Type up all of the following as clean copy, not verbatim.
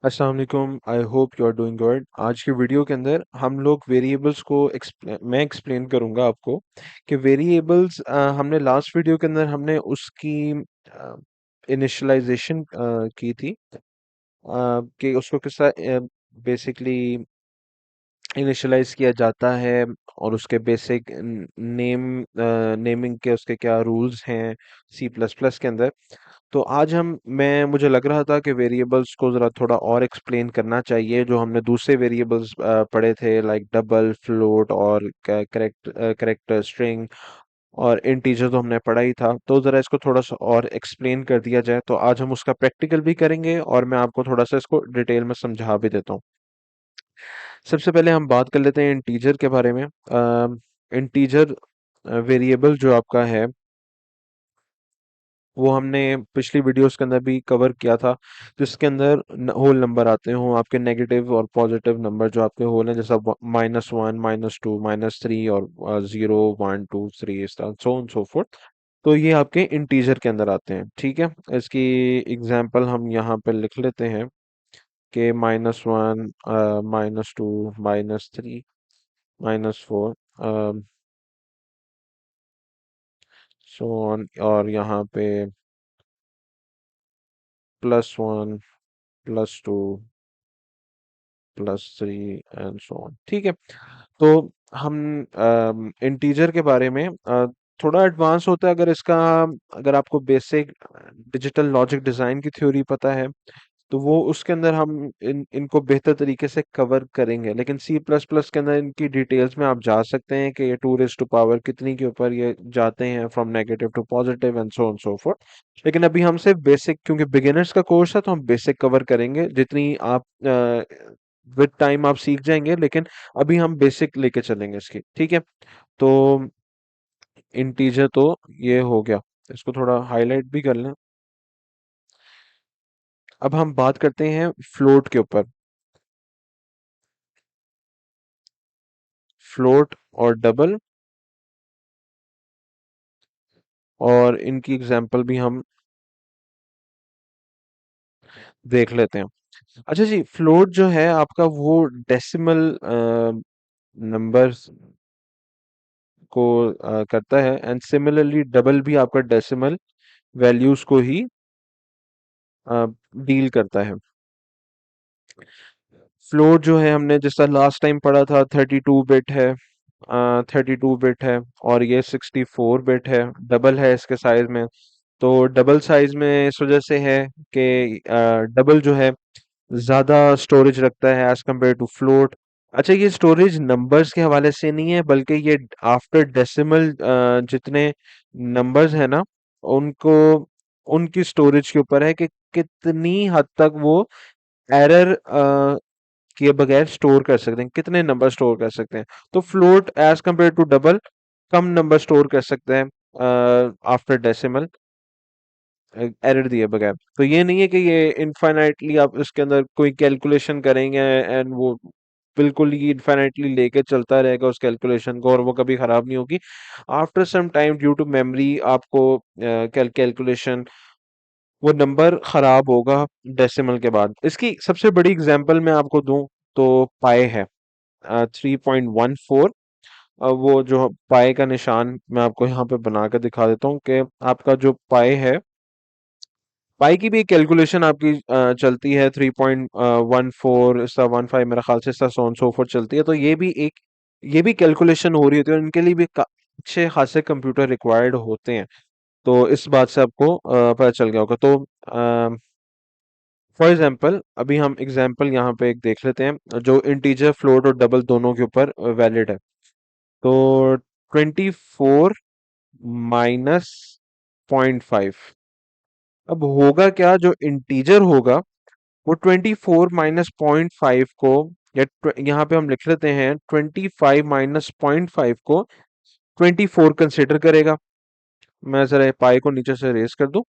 अस्सलाम वालेकुम। I hope you are doing good. आज की वीडियो के अंदर हम लोग वेरिएबल्स को मैं एक्सप्लेन करूंगा आपको कि वेरिएबल्स हमने लास्ट वीडियो के अंदर हमने उसकी इनिशियलाइजेशन की थी, कि उसको किस तरह बेसिकली इनिशियलाइज किया जाता है और उसके बेसिक नेमिंग के उसके क्या रूल्स हैं सी प्लस प्लस के अंदर। तो आज मैं मुझे लग रहा था कि वेरिएबल्स को ज़रा थोड़ा और एक्सप्लेन करना चाहिए, जो हमने दूसरे वेरिएबल्स पढ़े थे, लाइक डबल, फ्लोट और करेक्टर स्ट्रिंग और इंटीजर तो हमने पढ़ा ही था। तो ज़रा इसको थोड़ा सा और एक्सप्लेन कर दिया जाए। तो आज हम उसका प्रैक्टिकल भी करेंगे और मैं आपको थोड़ा सा इसको डिटेल में समझा भी देता हूँ। सबसे पहले हम बात कर लेते हैं इंटीजर के बारे में। इंटीजर वेरिएबल जो आपका है वो हमने पिछली वीडियोस के अंदर भी कवर किया था, जिसके अंदर होल नंबर आते हो, आपके नेगेटिव और पॉजिटिव नंबर जो आपके होल हैं, जैसा -1, -2, -3 और 0, 1, 2, 3, इस तरह सो ऑन सो फोर्थ। तो ये आपके इंटीजर के अंदर आते हैं। ठीक है, इसकी एग्जांपल हम यहाँ पे लिख लेते हैं कि -1, -2, -3, -4, सो ऑन, और यहाँ पे +1, +2, +3 एंड सो ऑन। ठीक है, तो हम इंटीजर के बारे में थोड़ा एडवांस होता है अगर इसका, अगर आपको बेसिक डिजिटल लॉजिक डिजाइन की थ्योरी पता है तो वो उसके अंदर हम इनको बेहतर तरीके से कवर करेंगे। लेकिन सी प्लस प्लस के अंदर इनकी डिटेल्स में आप जा सकते हैं कि ये 2 रेज़ टू पावर कितनी के ऊपर ये जाते हैं, from negative to positive and so on so forth. लेकिन अभी हम सिर्फ बेसिक, क्योंकि बिगिनर्स का कोर्स है, तो हम बेसिक कवर करेंगे। जितनी आप विद टाइम आप सीख जाएंगे, लेकिन अभी हम बेसिक लेके चलेंगे इसकी। ठीक है, तो इंटीजर तो ये हो गया, इसको थोड़ा हाईलाइट भी कर लें। अब हम बात करते हैं फ्लोट के ऊपर। फ्लोट और डबल, और इनकी एग्जांपल भी हम देख लेते हैं। अच्छा जी, फ्लोट जो है आपका वो डेसिमल नंबर्स को करता है, एंड सिमिलरली डबल भी आपका डेसिमल वैल्यूज को ही डील करता है। फ्लोट जो है हमने जैसा लास्ट टाइम पढ़ा था 32 बिट है, 32 बिट है, और ये 64 बिट है। डबल है इसके साइज में। तो डबल साइज में इस वजह से है कि डबल जो है ज्यादा स्टोरेज रखता है एज कम्पेयर टू फ्लोट। अच्छा, ये स्टोरेज नंबर्स के हवाले से नहीं है, बल्कि ये आफ्टर डेसिमल जितने नंबर्स है ना, उनको उनकी स्टोरेज के ऊपर है कि कितनी हद तक वो एरर किए बगैर स्टोर कर सकते हैं, कितने नंबर स्टोर कर सकते हैं। तो float as compare to double कम नंबर स्टोर कर सकते हैं आफ्टर डेसिमल, एरर दिए बगैर। तो ये नहीं है कि ये इनफाइनाइटली आप इसके अंदर कोई कैलकुलेशन करेंगे एंड वो बिल्कुल ही इनफाइनाइटली लेके चलता रहेगा उस कैलकुलेशन को, और वो कभी खराब नहीं होगी। After some time due to memory आपको कैलकुलेशन, वो नंबर खराब होगा डेसिमल के बाद। इसकी सबसे बड़ी एग्जांपल मैं आपको दूं तो पाई है, 3.14। वो जो पाई का निशान मैं आपको यहाँ पे बना कर दिखा देता हूँ कि आपका जो पाई है, पाई की भी एक कैलकुलेशन आपकी चलती है 3.14, इसका 15 मेरा ख्याल से, इसका सो ऑन सो फोर्थ चलती है। तो ये भी कैलकुलेशन हो रही होती है, और इनके लिए भी अच्छे खासे कंप्यूटर रिक्वायर्ड होते हैं। तो इस बात से आपको पता चल गया होगा। तो फॉर एग्जांपल अभी हम एग्जांपल यहाँ पे एक देख लेते हैं जो इंटीजर, फ्लोट और डबल दोनों के ऊपर वैलिड है। तो 24 -0.5, अब होगा क्या, जो इंटीजर होगा वो 24 -0.5 को, या यहाँ पे हम लिख लेते हैं 25 -0.5 को 24 कंसिडर करेगा। मैं जरा पाई को नीचे से रेस कर दूं।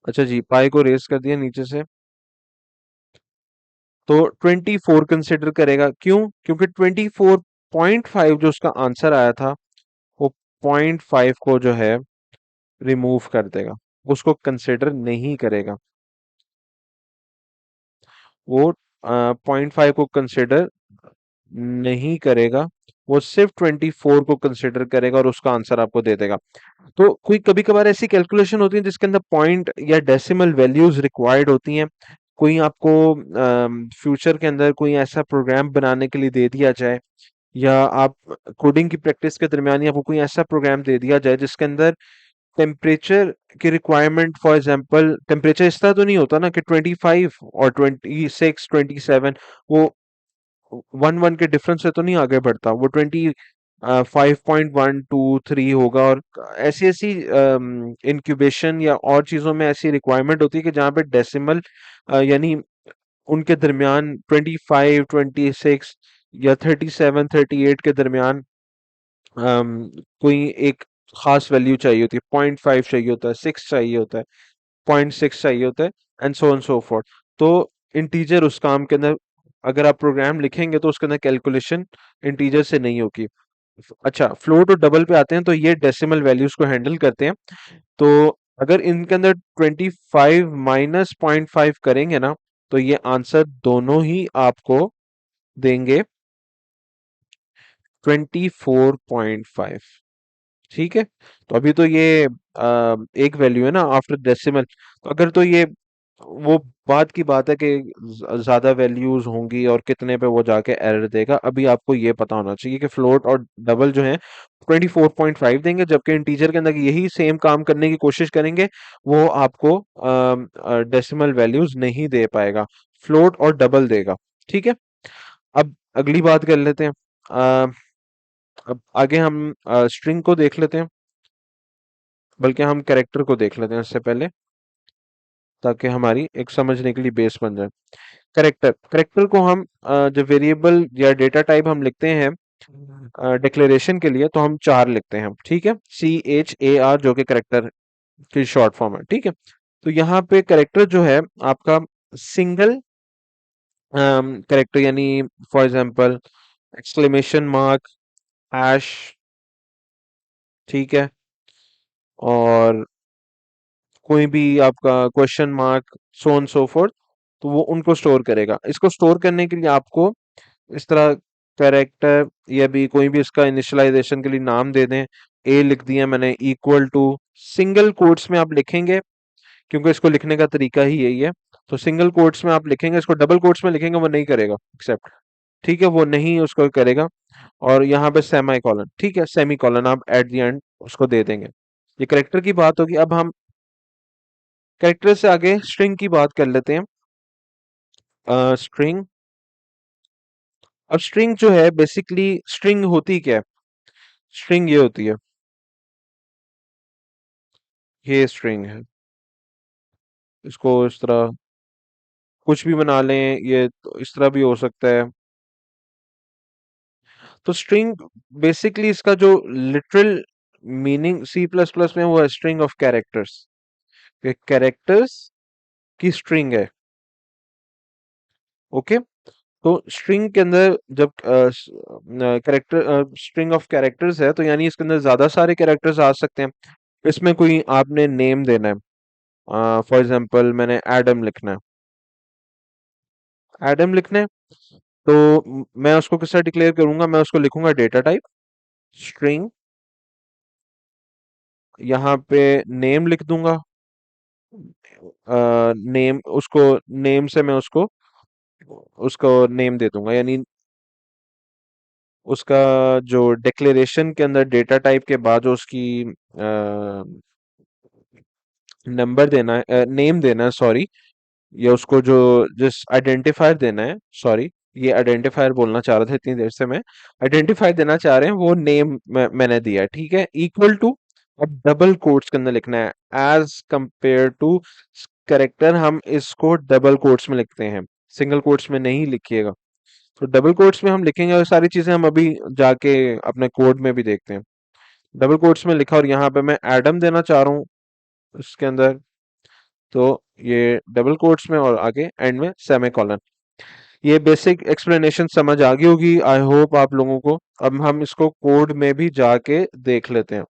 अच्छा जी, पाई को रेस कर दिया नीचे से। तो 24 कंसिडर करेगा, क्यों? क्योंकि 24.5 जो उसका आंसर आया था, वो 0.5 को जो है रिमूव कर देगा। उसको कंसिडर नहीं करेगा। वो 0.5 को कंसिडर नहीं करेगा। वो सिर्फ 24 को कंसिडर करेगा और उसका आंसर आपको दे देगा। तो कोई कभी कभार ऐसी कैलकुलेशन होती है जिसके अंदर पॉइंट या डेसिमल वैल्यूज रिक्वायर्ड होती हैं। कोई आपको फ्यूचर के अंदर कोई ऐसा प्रोग्राम बनाने के लिए दे दिया जाए, या आप कोडिंग की प्रैक्टिस के दरमियान ही आपको कोई ऐसा प्रोग्राम दे दिया जाए जिसके अंदर टेम्परेचर की रिक्वायरमेंट, फॉर एग्जांपल टेम्परेचर इस तरह तो नहीं होता ना कि 25 और 26 27, वो वन वन के डिफरेंस से तो नहीं आगे बढ़ता, वो 25.123 होगा। और ऐसी ऐसी इंक्यूबेशन या और चीजों में ऐसी रिक्वायरमेंट होती है कि जहाँ पे डेसिमल यानी उनके दरमियान 25 26 या 37 38 के दरमियान कोई एक खास वैल्यू चाहिए होती है। 0.5 चाहिए होता है, 6 चाहिए होता है, 0.6 चाहिए होता है, and so on so fourth. तो इंटीजर उस काम के अंदर अगर आप प्रोग्राम लिखेंगे तो उसके अंदर कैलकुलेशन इंटीजर से नहीं होगी। अच्छा, फ्लोट और डबल पे आते हैं तो ये डेसिमल वैल्यूज को हैंडल करते हैं। तो अगर इनके अंदर 25 माइनस 0.5 करेंगे ना, तो ये आंसर दोनों ही आपको देंगे 24.5। ठीक है। तो अभी तो ये एक वैल्यू है ना आफ्टर डेसिमल। तो अगर तो ये वो बात की बात है कि ज्यादा वैल्यूज होंगी और कितने पे वो जाके एरर देगा। अभी आपको ये पता होना चाहिए कि फ्लोट और डबल जो है 24.5 देंगे, जबकि इंटीजर के अंदर यही सेम काम करने की कोशिश करेंगे, वो आपको डेसिमल वैल्यूज नहीं दे पाएगा, फ्लोट और डबल देगा। ठीक है। अब अगली बात कर लेते हैं। अ, अब आगे हम स्ट्रिंग को देख लेते हैं, बल्कि हम कैरेक्टर को देख लेते हैं इससे पहले, ताकि हमारी एक समझने के लिए बेस बन जाए। कैरेक्टर कैरेक्टर को हम जब वेरिएबल या डेटा टाइप हम लिखते हैं डिक्लेरेशन के लिए, तो हम चार लिखते हैं। ठीक है, CHAR जो कि कैरेक्टर की शॉर्ट फॉर्म है। ठीक है। तो यहाँ पे कैरेक्टर जो है आपका सिंगल कैरेक्टर, यानी for example exclamation mark, hash, ठीक है, और कोई भी आपका question mark, so on so fourth, तो वो उनको स्टोर करेगा। इसको स्टोर करने के लिए आपको इस तरह कैरेक्टर या भी कोई भी इसका इनिशियलाइजेशन के लिए नाम दे दें। ए लिख दिया मैंने, इक्वल टू, सिंगल कोट्स में आप लिखेंगे क्योंकि इसको लिखने का तरीका ही यही है। तो सिंगल कोट्स में आप लिखेंगे, इसको डबल कोट्स में लिखेंगे वो नहीं करेगा एक्सेप्ट। ठीक है, वो नहीं उसको करेगा। और यहाँ पे सेमी कॉलन, ठीक है, सेमी कॉलन आप एट द एंड उसको दे देंगे। ये करेक्टर की बात होगी। अब हम कैरेक्टर से आगे स्ट्रिंग की बात कर लेते हैं। स्ट्रिंग, अब स्ट्रिंग जो है बेसिकली स्ट्रिंग होती क्या है? स्ट्रिंग ये होती है, ये स्ट्रिंग है। इसको इस तरह कुछ भी बना लें, ये तो इस तरह भी हो सकता है। तो स्ट्रिंग बेसिकली इसका जो literal meaning C plus plus में, वो है स्ट्रिंग ऑफ कैरेक्टर्स। कैरेक्टर्स की स्ट्रिंग है। ओके। तो स्ट्रिंग के अंदर जब कैरेक्टर स्ट्रिंग ऑफ कैरेक्टर्स है, तो यानी इसके अंदर ज्यादा सारे कैरेक्टर्स आ सकते हैं। इसमें कोई आपने नेम देना है, फॉर एग्जांपल मैंने एडम लिखना है, एडम लिखना है। तो मैं उसको किस तरह डिक्लेयर करूंगा? मैं उसको लिखूंगा डेटा टाइप स्ट्रिंग, यहाँ पे नेम लिख दूंगा। नेम, उसको नेम से मैं उसको उसको नेम दे दूंगा, यानी उसका जो डिक्लेरेशन के अंदर डेटा टाइप के बाद जो उसकी नंबर देना है, नेम देना है, सॉरी, या उसको जो जिस आइडेंटिफायर देना है, सॉरी, ये आइडेंटिफायर बोलना चाह रहा था इतनी देर से मैं। आइडेंटिफायर देना चाह रहे हैं, वो नेम मैंने दिया है। ठीक है, इक्वल टू, अब डबल कोट्स के अंदर लिखना है एज कंपेयर टू कैरेक्टर, हम इसको डबल कोट्स में लिखते हैं, सिंगल कोट्स में नहीं लिखिएगा। तो डबल कोट्स में हम लिखेंगे, और सारी चीजें हम अभी जाके अपने कोड में भी देखते हैं। डबल कोट्स में लिखा और यहाँ पे मैं एडम देना चाह रहा हूँ इसके अंदर, तो ये डबल कोट्स में और आगे एंड में सेमीकोलन। ये बेसिक एक्सप्लेनेशन समझ आ गई होगी आई होप आप लोगों को। अब हम इसको कोड में भी जाके देख लेते हैं।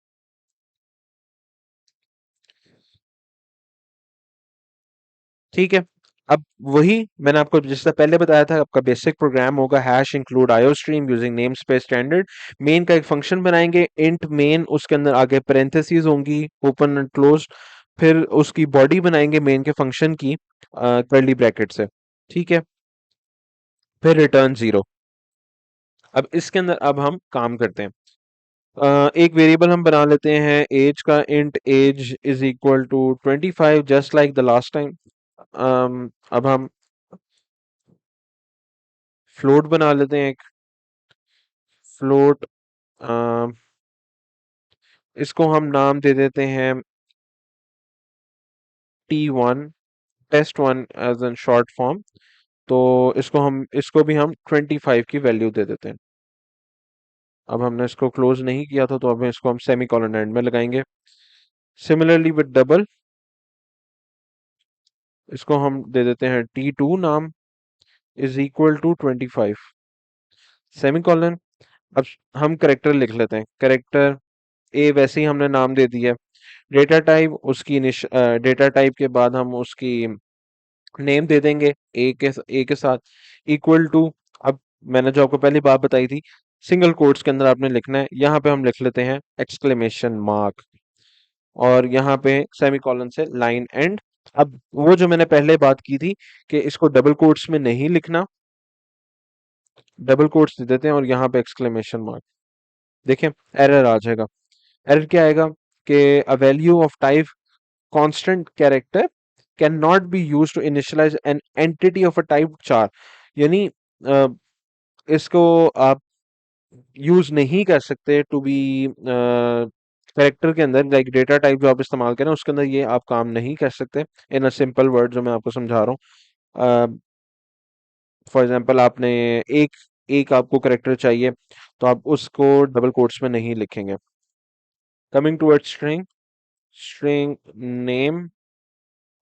ठीक है। अब वही मैंने आपको जैसा पहले बताया था, आपका बेसिक प्रोग्राम होगा hash include IO stream using name space standard. Main का एक फंक्शन बनाएंगे इंट मेन, उसके अंदर आगे पैरेंथेसिस होंगी ओपन एंड क्लोज। फिर उसकी बॉडी बनाएंगे मेन के फंक्शन की कर्ली ब्रैकेट से। ठीक है। फिर रिटर्न जीरो। अब इसके अंदर अब हम काम करते हैं। एक वेरिएबल हम बना लेते हैं एज का, int age is equal to 25 just like the last time. अब हम फ्लोट बना लेते हैं एक। फ्लोट, इसको हम नाम दे देते हैं T1, test 1 as an short form. तो इसको भी हम 25 की वैल्यू दे देते हैं। अब हमने इसको क्लोज नहीं किया था, तो अब इसको हम सेमी कॉलन एंड में लगाएंगे। सिमिलरली विद डबल, इसको हम दे देते हैं T2 नाम is equal to 25 semicolon. अब हम करेक्टर लिख लेते हैं। करेक्टर ए वैसे ही हमने नाम दे दिया है। डेटा टाइप उसकी डेटा टाइप के बाद हम उसकी नेम दे देंगे ए के साथ, इक्वल टू। अब मैंने जो आपको पहली बात बताई थी, सिंगल कोट्स के अंदर आपने लिखना है। यहाँ पे हम लिख लेते हैं एक्सक्लेमेशन मार्क, और यहाँ पे सेमी कॉलन से लाइन एंड। अब वो जो मैंने पहले बात की थी कि इसको डबल कोट्स में नहीं लिखना, डबल कोट्स दे देते हैं और यहाँ पे एक्सक्लेमेशन मार्क। देखें, एरर आ जाएगा। एरर क्या आएगा कि a value of type constant character cannot be used to initialize an entity of a type 4। यानी इसको आप यूज नहीं कर सकते टू बी कैरेक्टर के अंदर, लाइक डेटा टाइप जो आप इस्तेमाल करें उसके अंदर ये आप काम नहीं कर सकते। इन अ सिंपल वर्ड जो मैं आपको समझा रहा हूँ, फॉर एग्जांपल आपने एक एक आपको कैरेक्टर चाहिए, तो आप उसको डबल कोट्स में नहीं लिखेंगे। Coming towards string, string name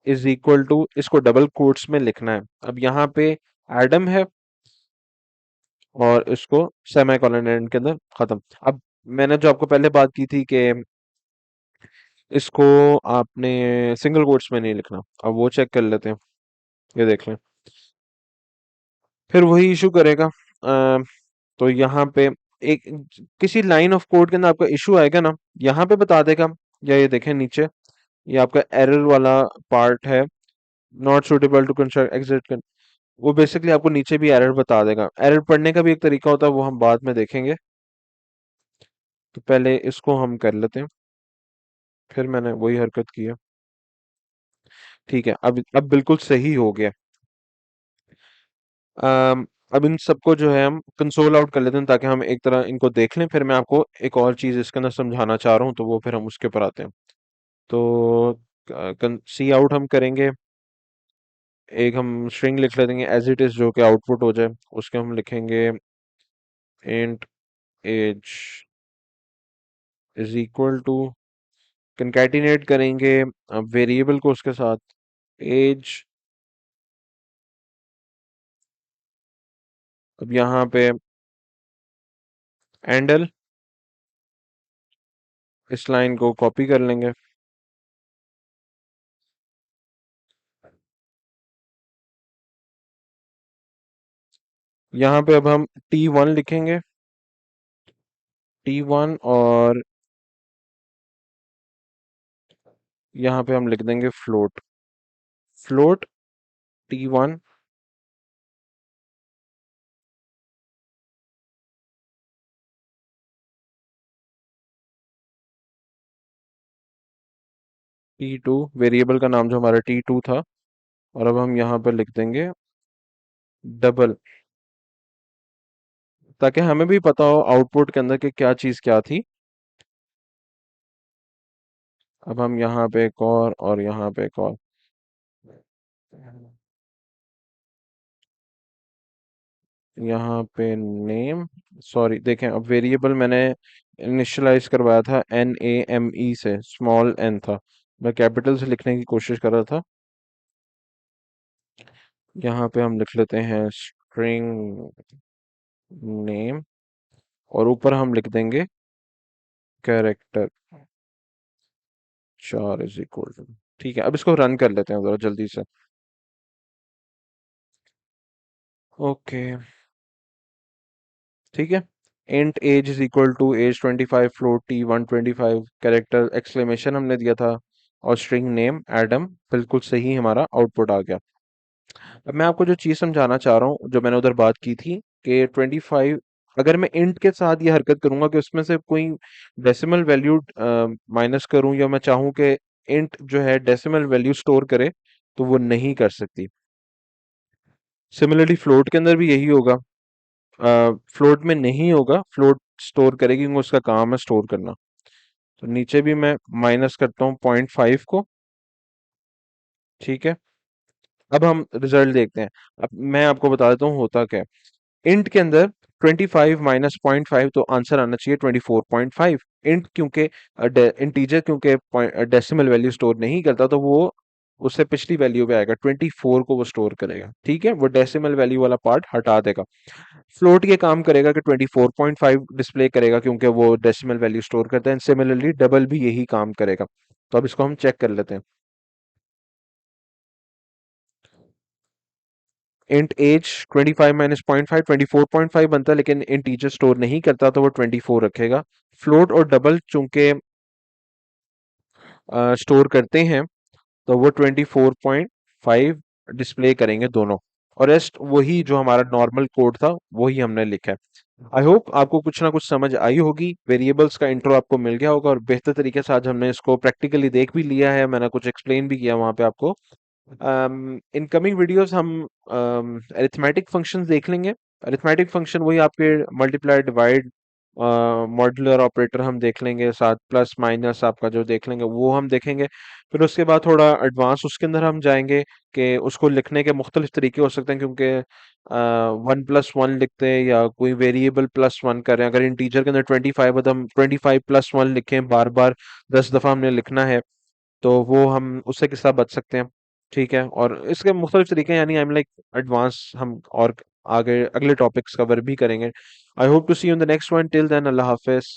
is equal to, इसको डबल कोट्स में लिखना है। अब यहाँ पे एडम है और इसको सेमीकोलन एंड के अंदर खत्म। अब मैंने जो आपको पहले बात की थी कि इसको आपने सिंगल कोट्स में नहीं लिखना, अब वो चेक कर लेते हैं। ये देख लें, फिर वही इशू करेगा। तो यहाँ पे एक किसी लाइन ऑफ कोड के अंदर आपका इशू आएगा ना, यहाँ पे बता देगा। या ये देखें नीचे, ये आपका एरर वाला पार्ट है, not suitable to construct exit. वो बेसिकली आपको नीचे भी एरर बता देगा। एरर पढ़ने का भी एक तरीका होता है, वो हम बाद में देखेंगे। तो पहले इसको हम कर लेते हैं, फिर मैंने वही हरकत की है। ठीक है, अब बिल्कुल सही हो गया। अब इन सबको जो है हम कंसोल आउट कर लेते हैं, ताकि हम एक तरह इनको देख लें। फिर मैं आपको एक और चीज इसके अंदर समझाना चाह रहा हूँ, तो वो फिर हम उसके पर आते हैं। तो सी आउट हम करेंगे। एक हम स्ट्रिंग लिख लेंगे एज इट इज, जो कि आउटपुट हो जाए। उसके हम लिखेंगे int age is equal to, concatenate करेंगे वेरिएबल को उसके साथ, एज। अब यहाँ पे एंडल, इस लाइन को कॉपी कर लेंगे। यहाँ पे अब हम T1 लिखेंगे, T1, और यहाँ पे हम लिख देंगे float, float T1, T2, variable का नाम जो हमारा T2 था। और अब हम यहाँ पे लिख देंगे डबल, ताकि हमें भी पता हो आउटपुट के अंदर कि क्या चीज़ क्या थी। अब हम यहाँ पे एक और यहाँ पे एक और, यहाँ पे नेम। सॉरी, देखें, अब वेरिएबल मैंने इनिशियलाइज करवाया था NAME से, स्मॉल n था। मैं कैपिटल से लिखने की कोशिश कर रहा था। यहाँ पे हम लिख लेते हैं स्ट्रिंग नेम, और ऊपर हम लिख देंगे कैरेक्टर 4 इज इक्वल टू। ठीक है, अब इसको रन कर लेते हैं जरा जल्दी से। ओके, ठीक है। Int age is equal to age 25, float T 125, character exclamation हमने दिया था, और स्ट्रिंग नेम एडम। बिल्कुल सही हमारा आउटपुट आ गया। अब मैं आपको जो चीज़ समझाना चाह रहा हूँ, जो मैंने उधर बात की थी कि 25, अगर मैं इंट के साथ ये हरकत करूंगा कि उसमें से कोई डेसिमल वैल्यू माइनस करूं, या मैं चाहूं कि इंट जो है डेसिमल वैल्यू स्टोर करे, तो वो नहीं कर सकती। सिमिलरली फ्लोट के अंदर भी यही होगा। फ्लोट में नहीं होगा, फ्लोट स्टोर करेगी क्योंकि उसका काम है स्टोर करना। तो नीचे भी मैं माइनस करता हूँ 0.5 को। ठीक है। अब हम रिजल्ट देखते हैं। अब मैं आपको बता देता हूँ होता क्या है। इंट के अंदर 25 माइनस 0.5, तो आंसर आना चाहिए 24.5। इंट क्योंकि इंटीजर क्योंकि डेसिमल वैल्यू स्टोर नहीं करता, तो वो उससे पिछली वैल्यू पे आएगा, 24 को वो स्टोर करेगा। ठीक है, वो डेसिमल वैल्यू वाला पार्ट हटा देगा। फ्लोट ये काम करेगा कि 24.5 डिस्प्ले करेगा क्योंकि वो डेसिमल वैल्यू स्टोर करता है। सिमिलरली डबल भी यही काम करेगा। तो अब इसको हम चेक कर लेते हैं। इंट एज 25 माइनस 0.5 24.5 बनता है, लेकिन इंटीजर स्टोर नहीं करता तो वो 24 रखेगा। फ्लोट और डबल चूंकि स्टोर करते हैं, तो वो 24.5 डिस्प्ले करेंगे दोनों। और रेस्ट वही जो हमारा नॉर्मल कोड था वही हमने लिखा है। आई होप आपको कुछ ना कुछ समझ आई होगी, वेरिएबल्स का इंट्रो आपको मिल गया होगा, और बेहतर तरीके से आज हमने इसको प्रैक्टिकली देख भी लिया है, मैंने कुछ एक्सप्लेन भी किया वहां पे आपको। इन कमिंग वीडियोस हम अरिथमेटिक फंक्शंस देख लेंगे। अरिथमेटिक फंक्शन वही आपके मल्टीप्लाई डिवाइड मॉड्यूलर ऑपरेटर हम देख लेंगे, साथ प्लस माइनस आपका जो देख लेंगे वो हम देखेंगे। फिर उसके बाद थोड़ा एडवांस उसके अंदर हम जाएंगे कि उसको लिखने के मुख्तलिफ तरीके हो सकते हैं, क्योंकि 1+1 लिखते हैं या कोई वेरिएबल +1 करें। अगर इंटीजर के अंदर 25 है तो हम 25+1 लिखें, बार बार 10 दफा हमने लिखना है, तो वो हम उससे किस तरह बच सकते हैं। ठीक है, और इसके मुख्तलिफ तरीके हैं, यानी आई एम लाइक एडवांस हम और आगे अगले टॉपिक्स कवर भी करेंगे। I hope to see you in the next one. Till then, अल्लाह हाफिज।